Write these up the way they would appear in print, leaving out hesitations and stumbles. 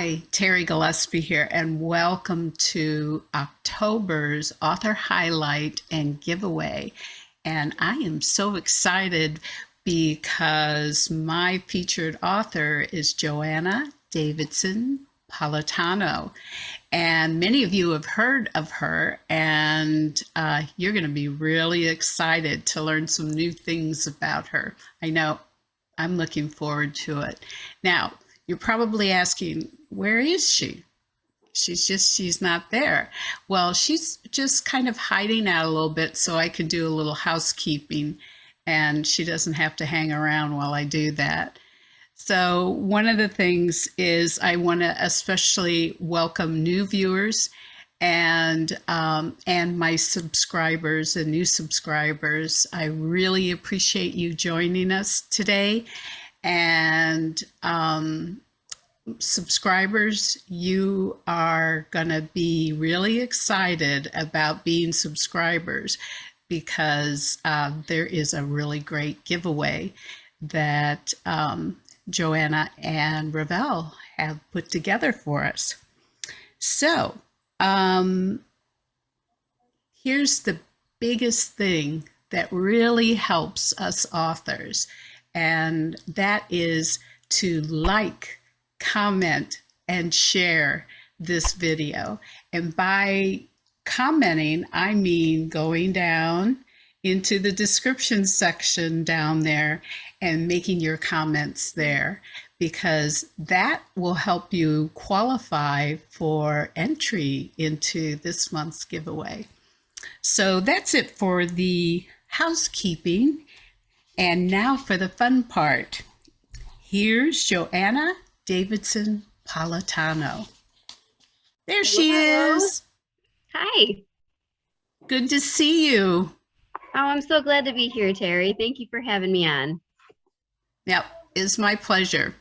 Hi, Terri Gillespie here, and welcome to October's author highlight and giveaway. And I am so excited because my featured author is Joanna Davidson Politano. And many of you have heard of her, and you're going to be really excited to learn some new things about her. I know I'm looking forward to it. Now, you're probably asking, where is she? She's not there. Well, she's just kind of hiding out a little bit so I can do a little housekeeping and she doesn't have to hang around while I do that. So one of the things is I want to especially welcome new viewers and my subscribers and new subscribers. I really appreciate you joining us today. And subscribers, you are going to be really excited about being subscribers because there is a really great giveaway that Joanna and Revell have put together for us. So here's the biggest thing that really helps us authors, and that is to like, comment, and share this video. And by commenting, I mean going down into the description section down there and making your comments there, because that will help you qualify for entry into this month's giveaway. So that's it for the housekeeping. And now for the fun part. Here's Joanna Davidson Politano. There she is. Hi. Good to see you. Oh, I'm so glad to be here, Terri. Thank you for having me on. Yep, it's my pleasure.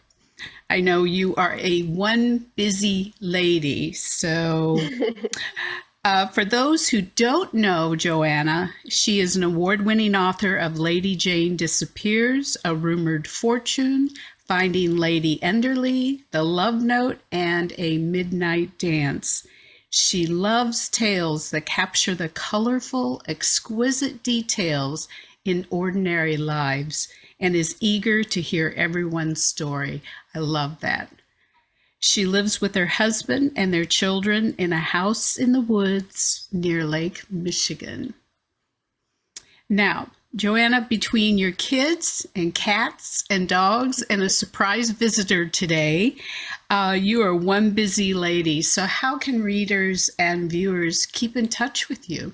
I know you are one busy lady. So for those who don't know Joanna, she is an award-winning author of Lady Jane Disappears, A Rumored Fortune, Finding Lady Enderley, The Love Note, and A Midnight Dance. She loves tales that capture the colorful, exquisite details in ordinary lives and is eager to hear everyone's story. I love that. She lives with her husband and their children in a house in the woods near Lake Michigan. Now, Joanna, between your kids and cats and dogs and a surprise visitor today, you are one busy lady. So how can readers and viewers keep in touch with you?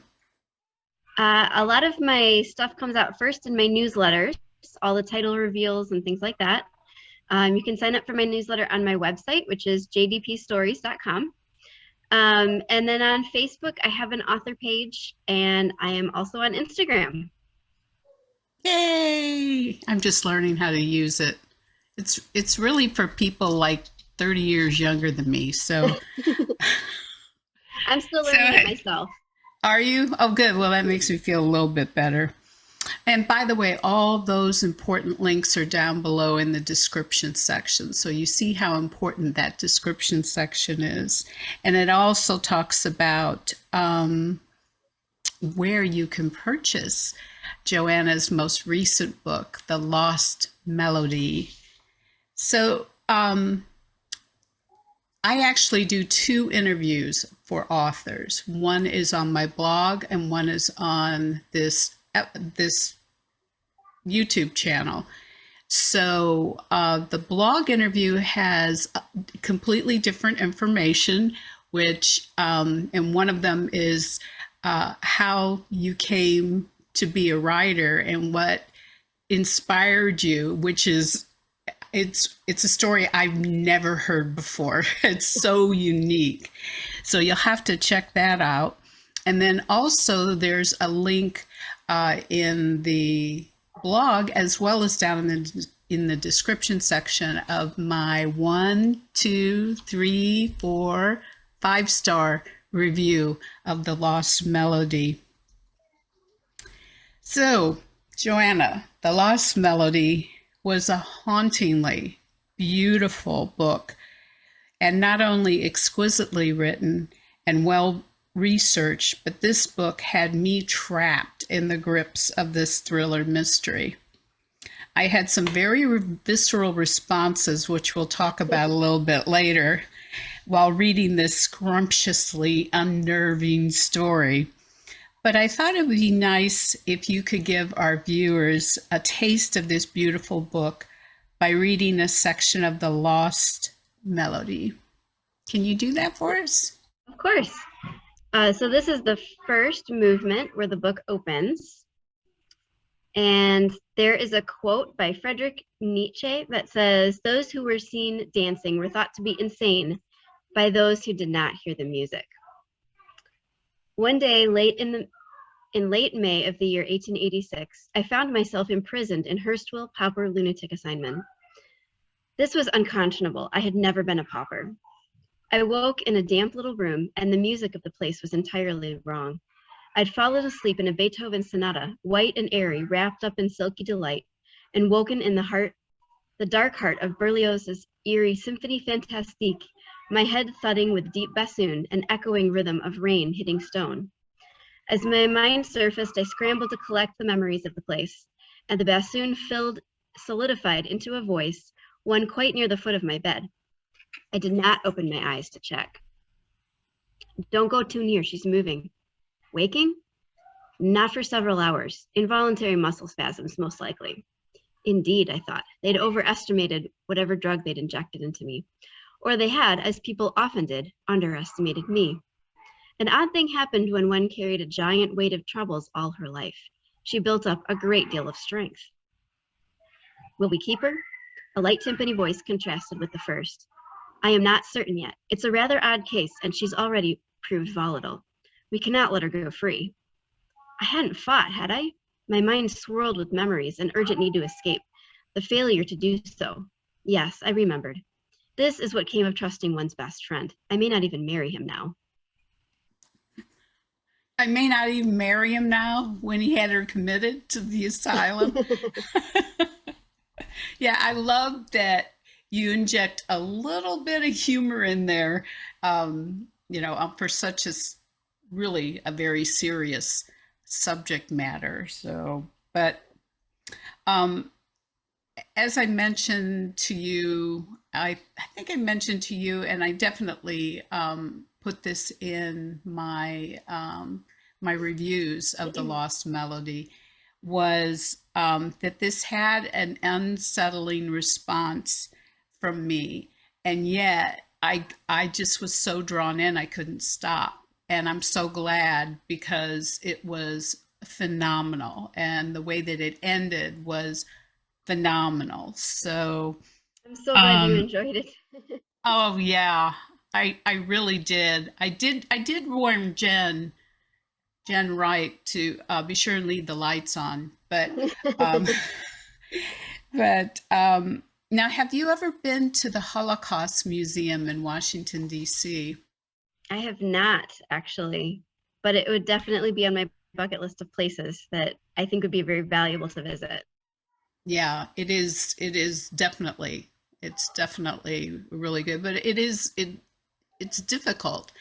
A lot of my stuff comes out first in my newsletters, all the title reveals and things like that. You can sign up for my newsletter on my website, which is jdpstories.com. And then on Facebook, I have an author page, and I am also on Instagram. Yay! I'm just learning how to use it. It's really for people like 30 years younger than me. So I'm still learning it myself. Are you? Oh, good. Well, that makes me feel a little bit better. And by the way, all those important links are down below in the description section. So you see how important that description section is. And it also talks about where you can purchase Joanna's most recent book, The Lost Melody. So I actually do 2 interviews for authors. One is on my blog and one is on this YouTube channel. So the blog interview has completely different information, which and one of them is how you came to be a writer and what inspired you, which is it's a story I've never heard before. It's so unique. So you'll have to check that out. And then also there's a link in the blog as well as down in the description section of my 1, 2, 3, 4, 5-star review of The Lost Melody. So, Joanna, The Lost Melody was a hauntingly beautiful book. and not only exquisitely written and well researched, but this book had me trapped in the grips of this thriller mystery. I had some very visceral responses, which we'll talk about a little bit later, while reading this scrumptiously unnerving story. But I thought it would be nice if you could give our viewers a taste of this beautiful book by reading a section of The Lost Melody. Can you do that for us? Of course. So this is the first movement where the book opens. And there is a quote by Friedrich Nietzsche that says, "Those who were seen dancing were thought to be insane by those who did not hear the music." One day, in late May of the year 1886, I found myself imprisoned in Hurstwell Pauper Lunatic Asylum. This was unconscionable. I had never been a pauper. I woke in a damp little room, and the music of the place was entirely wrong. I'd fallen asleep in a Beethoven sonata, white and airy, wrapped up in silky delight, and woken in the dark heart of Berlioz's eerie Symphonie Fantastique, my head thudding with deep bassoon and echoing rhythm of rain hitting stone. As my mind surfaced, I scrambled to collect the memories of the place, and the bassoon solidified into a voice, one quite near the foot of my bed. I did not open my eyes to check. "Don't go too near, she's moving." Waking? Not for several hours. Involuntary muscle spasms, most likely. Indeed, I thought, they'd overestimated whatever drug they'd injected into me. Or they had, as people often did, underestimated me. An odd thing happened when one carried a giant weight of troubles all her life. She built up a great deal of strength. "Will we keep her?" A light timpani voice contrasted with the first. "I am not certain yet. It's a rather odd case, and she's already proved volatile. We cannot let her go free." I hadn't fought, had I? My mind swirled with memories, an urgent need to escape, the failure to do so. Yes, I remembered. This is what came of trusting one's best friend. I may not even marry him now. I may not even marry him now when he had her committed to the asylum. Yeah, I love that you inject a little bit of humor in there, for such a really a very serious subject matter. So, but as I mentioned to you, I think I mentioned to you, and I definitely put this in my reviews of The Lost Melody, was that this had an unsettling response from me, and yet I just was so drawn in I couldn't stop. And I'm so glad because it was phenomenal, and the way that it ended was phenomenal. So, I'm so glad you enjoyed it. oh yeah, I really did. I did warn Jen Wright to be sure and leave the lights on, um, but now, have you ever been to the Holocaust Museum in Washington, D.C.? I have not, actually, but it would definitely be on my bucket list of places that I think would be very valuable to visit. Yeah, it is. It is definitely. It's definitely really good, but it's difficult.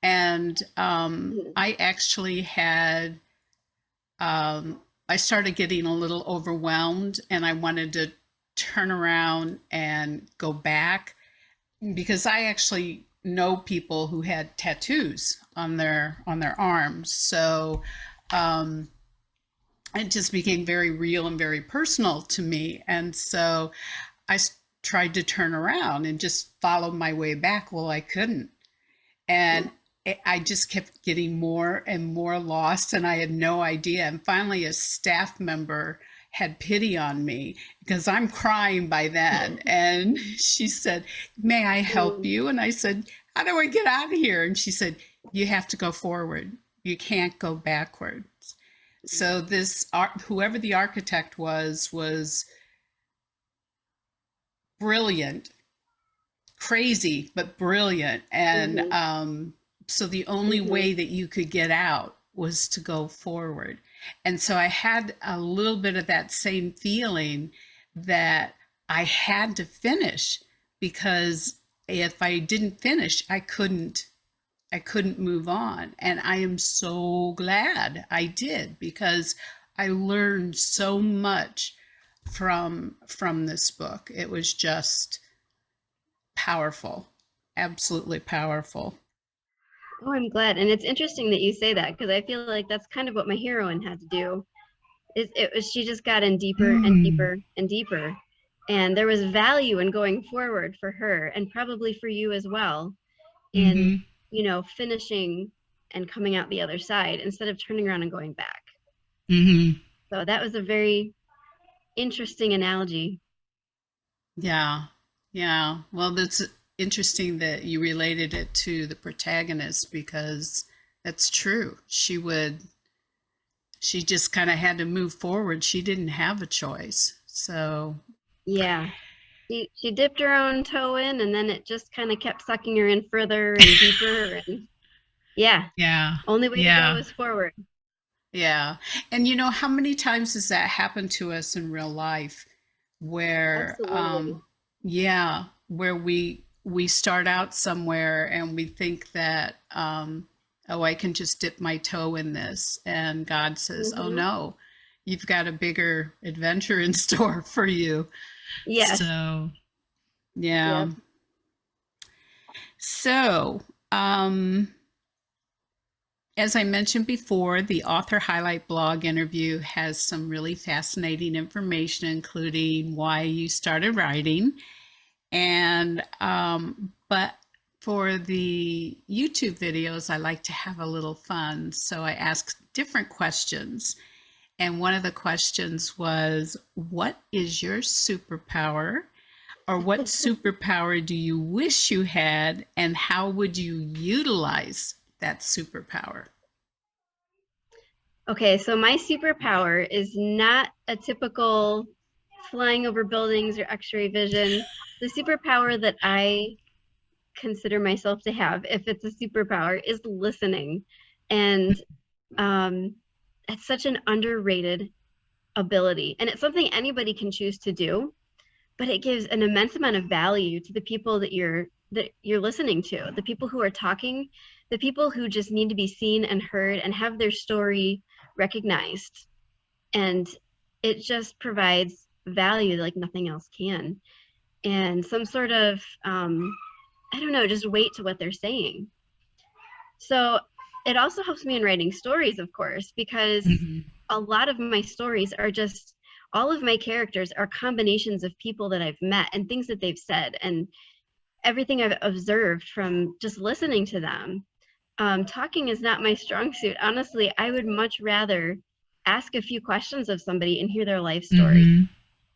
And I actually had I started getting a little overwhelmed, and I wanted to turn around and go back because I actually know people who had tattoos on their arms. So it just became very real and very personal to me. And so I tried to turn around and just follow my way back. Well, I couldn't. And I just kept getting more and more lost, and I had no idea. And finally, a staff member had pity on me because I'm crying by then. And she said, "May I help you?" And I said, "How do I get out of here?" And she said, "You have to go forward. You can't go backwards." So this whoever the architect was brilliant, crazy, but brilliant. And so the only way that you could get out was to go forward. And so I had a little bit of that same feeling that I had to finish because if I didn't finish, I couldn't move on. And I am so glad I did, because I learned so much from this book. It was just powerful, absolutely powerful. Oh, I'm glad. And it's interesting that you say that because I feel like that's kind of what my heroine had to do. She just got in deeper and Mm. deeper and deeper. And there was value in going forward for her and probably for you as well in, Mm-hmm. finishing and coming out the other side instead of turning around and going back. Mm-hmm. So that was a very interesting analogy. Yeah. Yeah. Well, that's interesting that you related it to the protagonist, because that's true. She just kind of had to move forward. She didn't have a choice. So, Yeah. She dipped her own toe in and then it just kind of kept sucking her in further and deeper and yeah, yeah. only way to go Yeah. is forward. Yeah. And how many times has that happened to us in real life, where Absolutely. yeah, where we start out somewhere and we think that oh, I can just dip my toe in this, and God says, "Oh Hmm. no. You've got a bigger adventure in store for you." Yes. So, yeah. Yep. So, um as I mentioned before, the author highlight blog interview has some really fascinating information, including why you started writing. And, but for the YouTube videos, I like to have a little fun. So I ask different questions. And one of the questions was, what is your superpower? Or what superpower do you wish you had? And how would you utilize that superpower? Okay, so my superpower is not a typical flying over buildings or x-ray vision. The superpower that I consider myself to have, if it's a superpower, is listening. And um, it's such an underrated ability. And it's something anybody can choose to do, but it gives an immense amount of value to the people that you're listening to, the people who are talking, the people who just need to be seen and heard and have their story recognized. And it just provides value like nothing else can. And some sort of I don't know, just weight to what they're saying. So it also helps me in writing stories, of course, because Mhm. a lot of my stories are just all of my characters are combinations of people that I've met and things that they've said and everything I've observed from just listening to them. Talking is not my strong suit. Honestly, I would much rather ask a few questions of somebody and hear their life story. Mhm.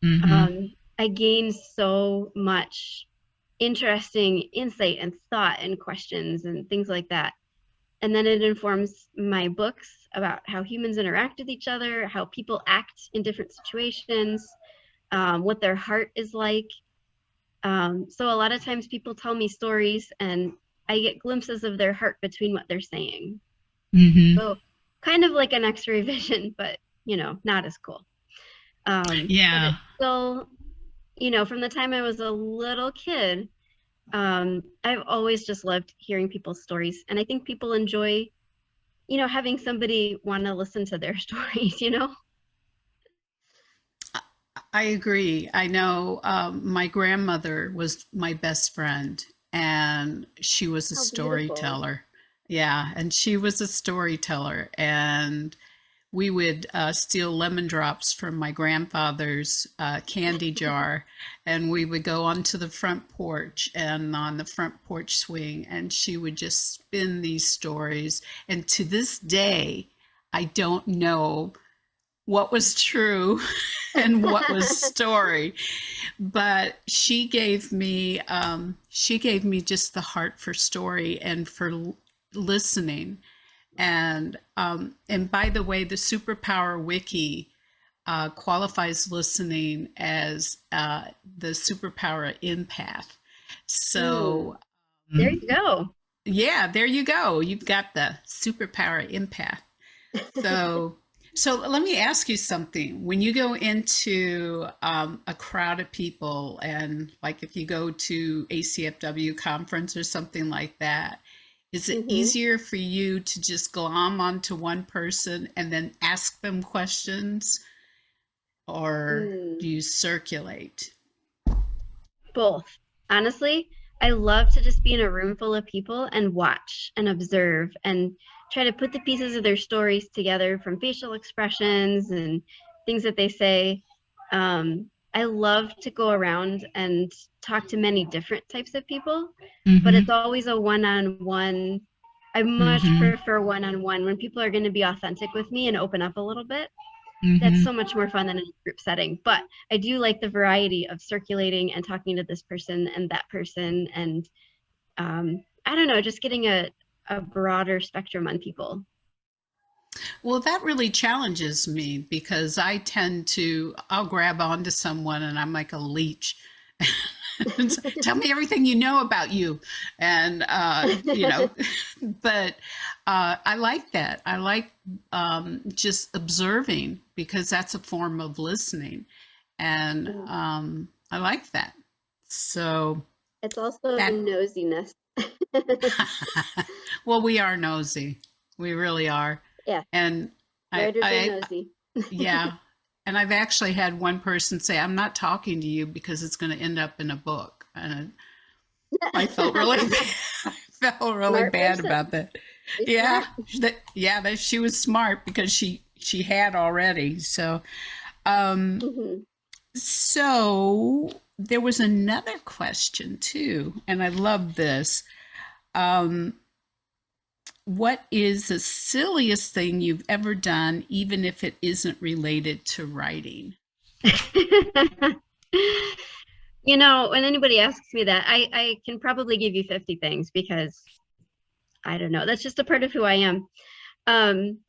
Mhm. I gain so much interesting insight and thought and questions and things like that. And then it informs my books about how humans interact with each other, how people act in different situations, what their heart is like. So a lot of times people tell me stories and I get glimpses of their heart between what they're saying. Mhm. So kind of like an X-ray vision, but not as cool. But Yeah. it's still, from the time I was a little kid, I've always just loved hearing people's stories. And I think people enjoy, having somebody want to listen to their stories. I agree. I know my grandmother was my best friend, and she was a How beautiful. storyteller. Yeah, and she was a storyteller, and we would steal lemon drops from my grandfather's candy jar, and we would go onto the front porch and on the front porch swing, and she would just spin these stories. And to this day, I don't know what was true and what was story, but she gave me just the heart for story and for listening. And by the way, the Superpower Wiki qualifies listening as the superpower empath. Mm, So, there you go. yeah, there you go. You've got the superpower empath. So, So let me ask you something. When you go into a crowd of people, and like if you go to ACFW conference or something like that, is it Hmm. easier for you to just glom onto one person and then ask them questions, or Mm, do you circulate? both. Honestly, I love to just be in a room full of people and watch and observe and try to put the pieces of their stories together from facial expressions and things that they say. I love to go around and talk to many different types of people, but Mm-hmm. it's always a one-on-one. I much Mm-hmm. prefer one-on-one when people are going to be authentic with me and open up a little bit. That's Mm-hmm. so much more fun than in a group setting. But I do like the variety of circulating and talking to this person and that person. And I don't know, just getting a broader spectrum on people. Well, that really challenges me because I tend to, I'll grab onto someone and I'm like a leech. Tell me everything you know about you. And, but I like that. I like just observing because that's a form of listening. And I like that. So It's also that, nosiness. well, we are nosy. We really are. Yeah, And writers are I nosy. yeah. And I've actually had one person say, I'm not talking to you because it's going to end up in a book. And I felt really bad. I felt really Smart bad person. about that. Be Yeah. smart. That she was smart because she had already. Um, Hmm. so there was another question too, and I love this. Um, what is the silliest thing you've ever done, even if it isn't related to writing? When anybody asks me that, I can probably give you 50 things because I don't know. That's just a part of who I am. Um,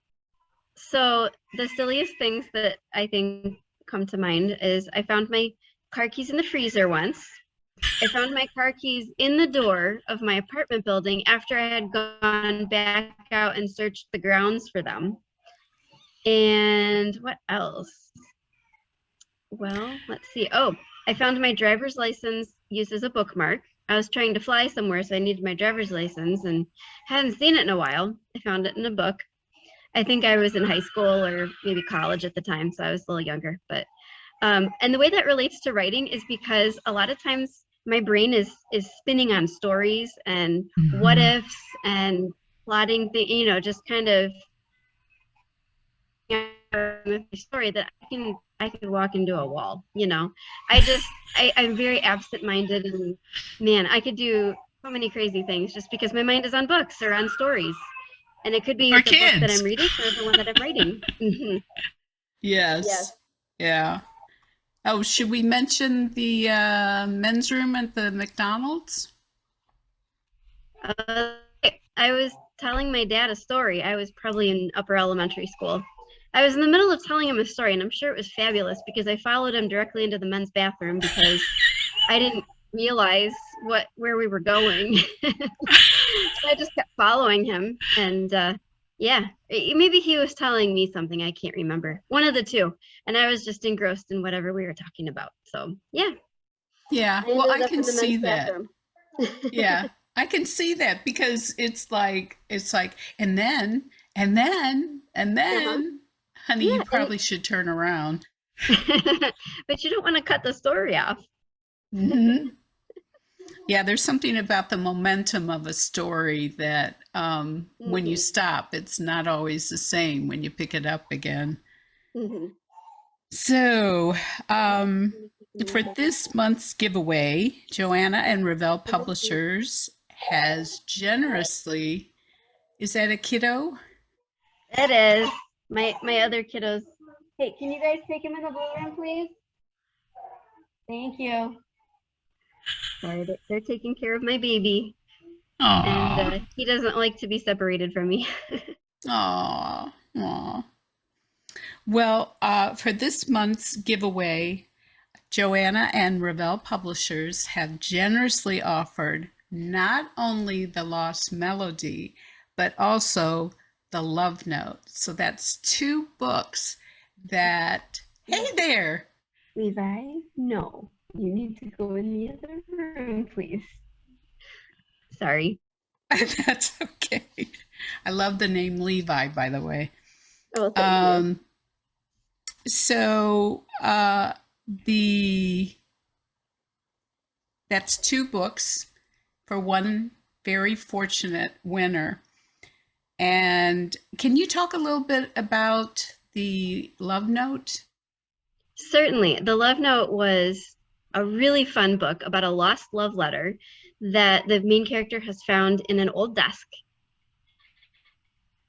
So the silliest things that I think come to mind is I found my car keys in the freezer once. I found my car keys in the door of my apartment building after I had gone back out and searched the grounds for them. And what else? Well, let's see. Oh, I found my driver's license used as a bookmark. I was trying to fly somewhere, so I needed my driver's license and hadn't seen it in a while. I found it in a book. I think I was in high school or maybe college at the time, so I was a little younger. But and the way that relates to writing is because a lot of times my brain is spinning on stories and what Mm-hmm. ifs and plotting just kind of a story that I could walk into a wall. I'm very absent minded and man, I could do so many crazy things just because my mind is on books or on stories. And it could be For the book that I'm kids. reading or the one that I'm writing. Yes. Yes. Yeah. Oh, should we mention the men's room at the McDonald's? Uh, I was telling my dad a story. I was probably in upper elementary school. I was in the middle of telling him a story, and I'm sure it was fabulous because I followed him directly into the men's bathroom because I didn't realize where we were going. So I just kept following him, and yeah, maybe he was telling me something I can't remember. One of the two, and I was just engrossed in whatever we were talking about. So yeah, Yeah. I Well, ended I up can in the see men's that. bathroom. Yeah. I can see that because it's like and Uh-huh. then honey, you Yeah, and probably should turn around. but you don't want to cut the story off. Hmm. Yeah, there's something about the momentum of a story that when you Hmm. stop, it's not always the same when you pick it up again. Hmm. So, um, Let me take for another look. this month's giveaway, Joanna and Revell Mhm. Publishers has generously, is that a kiddo? It is my other kiddos. Hey, can you guys take him in the blue room, please? Thank you. Sorry, they're taking care of my baby, and Aw, he doesn't like to be separated from me. aw, aw. Well, for this month's giveaway, Joanna and Revell Publishers have generously offered not only the Lost Melody, but also The Love Note. So that's two books that, hey there. Levi, no. You need to go in the other room, please. Sorry. That's okay. I love the name Levi, by the way. Oh, thank you. Um, so the that's two books for one very fortunate winner. And can you talk a little bit about the Love Note? Certainly. The Love Note was a really fun book about a lost love letter that the main character has found in an old desk.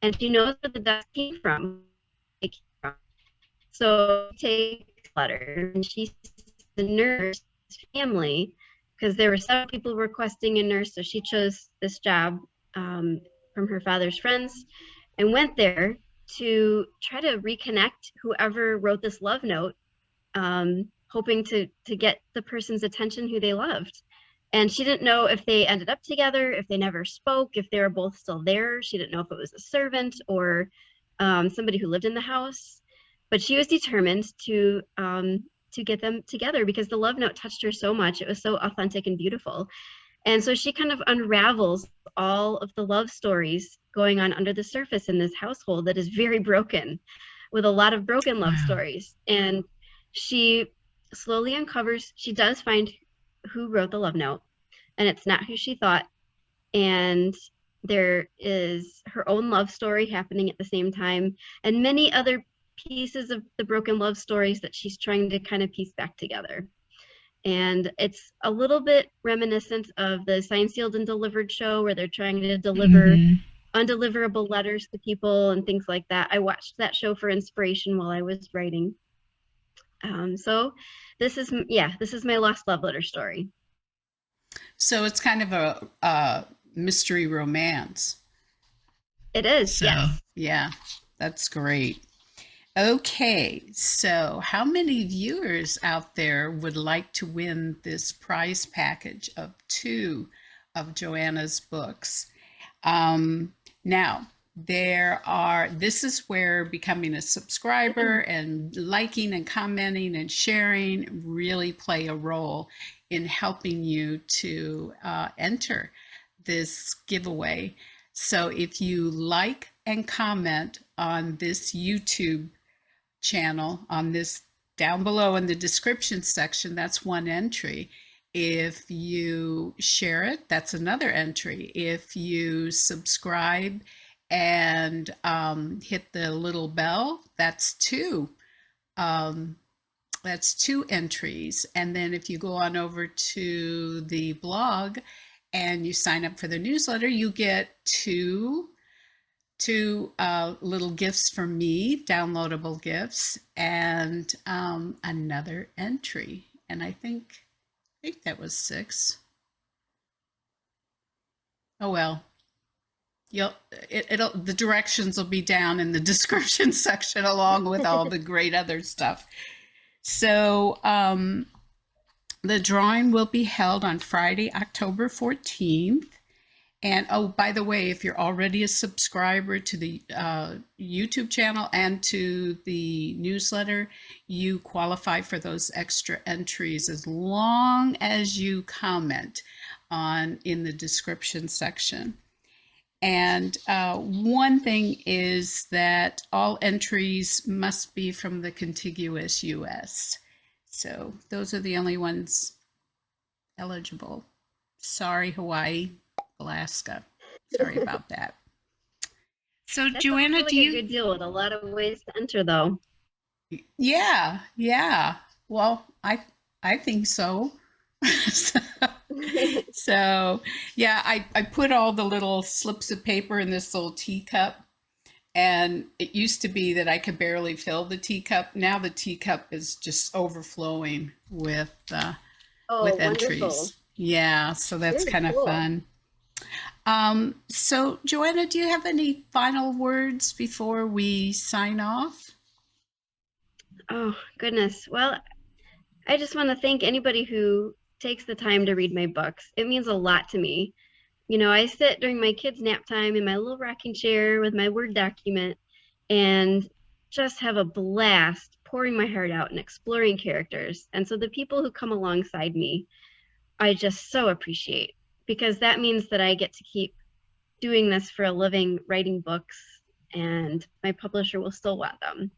And she knows where the desk came from. It came from. So she takes the letter and she sees the nurse family because there were several people requesting a nurse. So she chose this job from her father's friends and went there to try to reconnect whoever wrote this love note, hoping to get the person's attention who they loved. And she didn't know if they ended up together, if they never spoke, if they were both still there. She didn't know if it was a servant or somebody who lived in the house. But she was determined to get them together because the love note touched her so much. It was so authentic and beautiful. And so she kind of unravels all of the love stories going on under the surface in this household that is very broken, with a lot of broken love stories. And she slowly uncovers, she does find who wrote the love note, and it's not who she thought. And there is her own love story happening at the same time, and many other pieces of the broken love stories that she's trying to kind of piece back together. And it's a little bit reminiscent of the Signed, Sealed, and Delivered show, where they're trying to deliver undeliverable letters to people and things like that. I watched that show for inspiration while I was writing. So this is my lost love letter story. So it's kind of a mystery romance. It is. So, yes. Yeah, that's great. Okay, so how many viewers out there would like to win this prize package of two of Joanna's books? Now, this is where becoming a subscriber and liking and commenting and sharing really play a role in helping you to enter this giveaway. So if you like and comment on this YouTube channel, on this down below in the description section, that's one entry. If you share it, that's another entry. If you subscribe and hit the little bell, that's two. That's two entries. And then if you go on over to the blog and you sign up for the newsletter, you get two little gifts from me, downloadable gifts, and another entry. And I think that was 6. Oh well, the directions will be down in the description section along with all the great other stuff. So the drawing will be held on Friday, October 14th. And oh, by the way, if you're already a subscriber to the YouTube channel and to the newsletter, you qualify for those extra entries as long as you comment in the description section. And one thing is that all entries must be from the contiguous US. So those are the only ones eligible. Sorry, Hawaii, Alaska. Sorry about that. So That's Joanna, really a good deal with a lot of ways to enter, though. Yeah. Well, I think so. So yeah, I put all the little slips of paper in this little teacup, and it used to be that I could barely fill the teacup. Now the teacup is just overflowing with entries. Wonderful. Yeah, so that's Very kind of cool. fun. So Joanna, do you have any final words before we sign off? Oh, goodness. Well, I just want to thank anybody who takes the time to read my books. It means a lot to me. I sit during my kids' nap time in my little rocking chair with my Word document and just have a blast pouring my heart out and exploring characters. And so the people who come alongside me, I just so appreciate, because that means that I get to keep doing this for a living, writing books, and my publisher will still want them.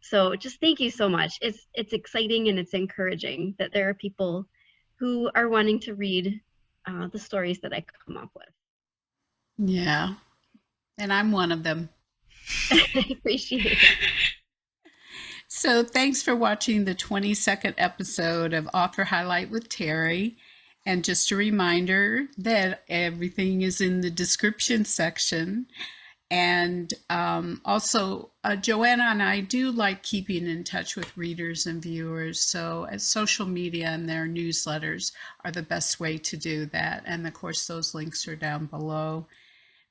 So just thank you so much. It's exciting and it's encouraging that there are people who are wanting to read the stories that I come up with. Yeah, and I'm one of them. I appreciate it. So thanks for watching the 22nd episode of Author Highlight with Terri. And just a reminder that everything is in the description section. And also, Joanna and I do like keeping in touch with readers and viewers. So, as social media and their newsletters are the best way to do that. And of course, those links are down below.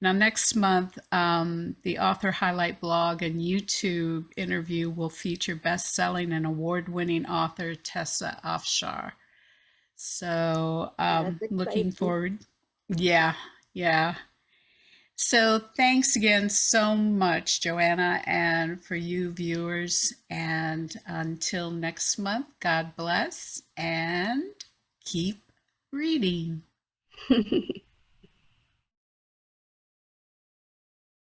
Now, next month, the Author Highlight blog and YouTube interview will feature best-selling and award-winning author Tessa Afshar. So, That's looking exciting. forward. Yeah, yeah. So, thanks again so much, Joanna, and for you viewers. And until next month, God bless and keep reading.